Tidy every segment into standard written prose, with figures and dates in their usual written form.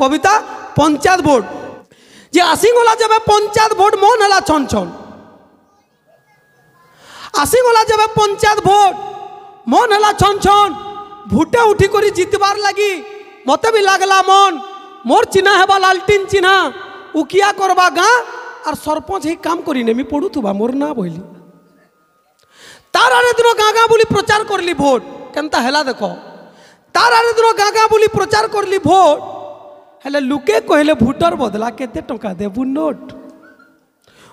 कविता panchayat vote जे आसीगला जब panchayat vote मन है छन छन आसीगला जब पंचायत भोट मन है छन छन भुटे उठी कर जितबार लगी मत भी लगला मन मोर चिन्ह है लालटीन चिन्ह उकिया करवा गाँ और सरपंच ही काम करी नेमी पड़ुवा मोर ना बोली तार आरे दिन गाँ गाँ बोली प्रचार करली भोट केनता हैला देख तार आरे दिन गाँ गाँ बोली प्रचार करली भोट हेले लुके कहले भोटर बदला केते टंका देबू नोट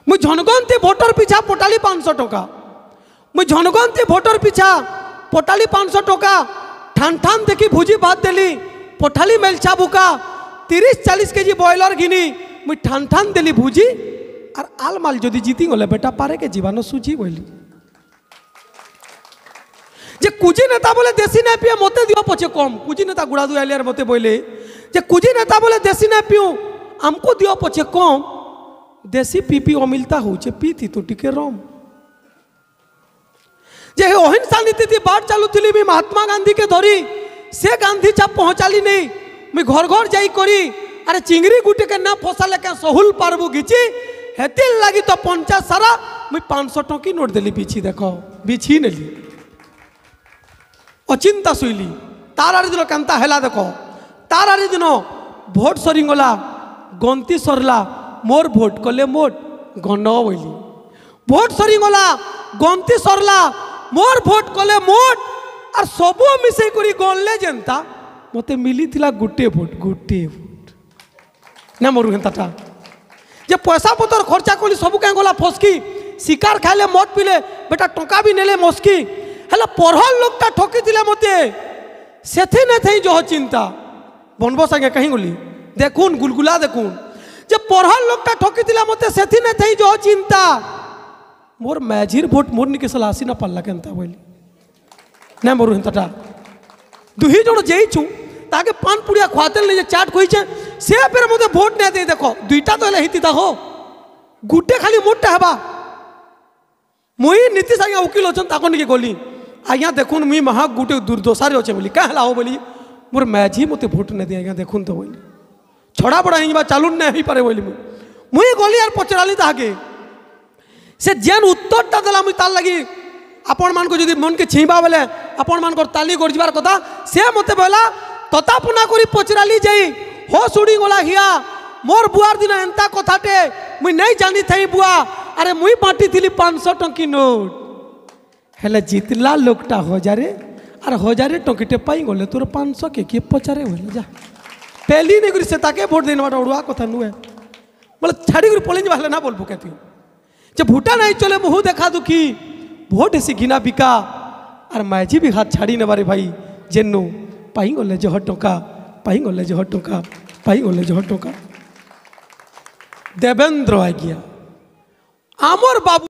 मुई झनगंती भोटर पिछा पटाली 500 टका मुई झनगंती भोटर पिछा पटाली 500 टका ठान ठान देखी भुजी भात देली पठाली मेलछा बुका 30-40 केजी बॉयलर घिनी मुई ठान ठान देली भुजी और आल माल जदि जीती गले बेटा पारे के जीवान सुझी बोली जे कुजी नेता बोले देसी ना पिए मते दियो पछे कम कुजी नेता गुड़ा दुआली यार मते बोले जे कुजी नेता बोले देसी ना पियो हमको दियो पछे कम देसी पीपी अमिलता होचे पीती तो टिके रम जे अहिंसा नीति थी बाट चालू थी मी महात्मा गांधी के धरी से गांधी छाप पहुंचाली नहीं मी घर घर जाई करी अरे चिंगरी गुटे के ना फसाले क्या सहुल पारबू घिची हेतिल लगी तो पंचायत सारा मुई 500 टंकी नोट देली बिछी देखो बिछी नेली अचिंता शुईली तार आरे दिन केनता हैला देखो तार आरे दिन भोट सरीगला गंती सरला मोर भोट कले मोट गण बोली भोट सरीगला गंती सरला मोर भोट कले मोट और सबू मिसे करी गणले जेनता मते मिली थिला गुटे भोट ना मोर हेंताटा जे पैसा पतर खर्चा कली सबू क्या गला फसकी शिकार खाइले मद पिले बेटा टंका भी नेले मस्की हेला पढ़ल लोकटा ठकी दिले मते सेथि न थई जो चिंता बनबो संगे कहीं गली देखुन गुलगुला देखुन जे पढ़ल लोकटा ठकी दिले मते सेथि न थई जो चिंता मोर मैझिर भोट मोर निके सलासी ना पल्ला केनता बोली ना मोर हेंताटा दुही जण जेइछु ताके पान पुड़िया खुआते ले चाट कहिछे से फेर मते भोट ने दे देखो दुईटा तो हिती हो गुटे खाली मोटा हेबा मुई नीति संगे वकील अछन ताको निके गली आज्ञा देखुन मुई महा गुटे दुर्दशारे अच्छे बोली कहला हो बोली मोर मैझी मते भोट ने दे आज्ञा देखुन तो बोली छड़ा बड़ा हिंबा चालून नहीं पारे बोली मुई गली यार पचराली ताके से जेन उत्तरटा देला मुई तार लगी आपण मान को जदि मन के छीबा बेले आपण मान को ताली गरजबार कथा से मते बोला ततापुना करी पचराली जाई हो सुड़ी गला हिया मोर बुआर दिन एंता कथाटे मुई नहीं जानी थई बुआ अरे मुई बांटी थिली 500 टंकी नोट हेले जितला लोकटा हजारे और हजारे टंकीटे पाई गले तोर 500 के किए पचारे होले जा पहली नहीं करी से ताके भोट देने वाला उड़वा कथा नुए मतलब छाड़ी करी पलेंज वाले ना बोलबो कहती जब भूटा नहीं चले मुँह देखा दुखी भोट ऐसी घिना बिका और मैझी भी हाथ छाड़ी ने बारे भाई जेनु पाई गले जह टंका पाई गले जह टंका पाई गले जह टंका देवेंद्र आ गया आमर बाबू।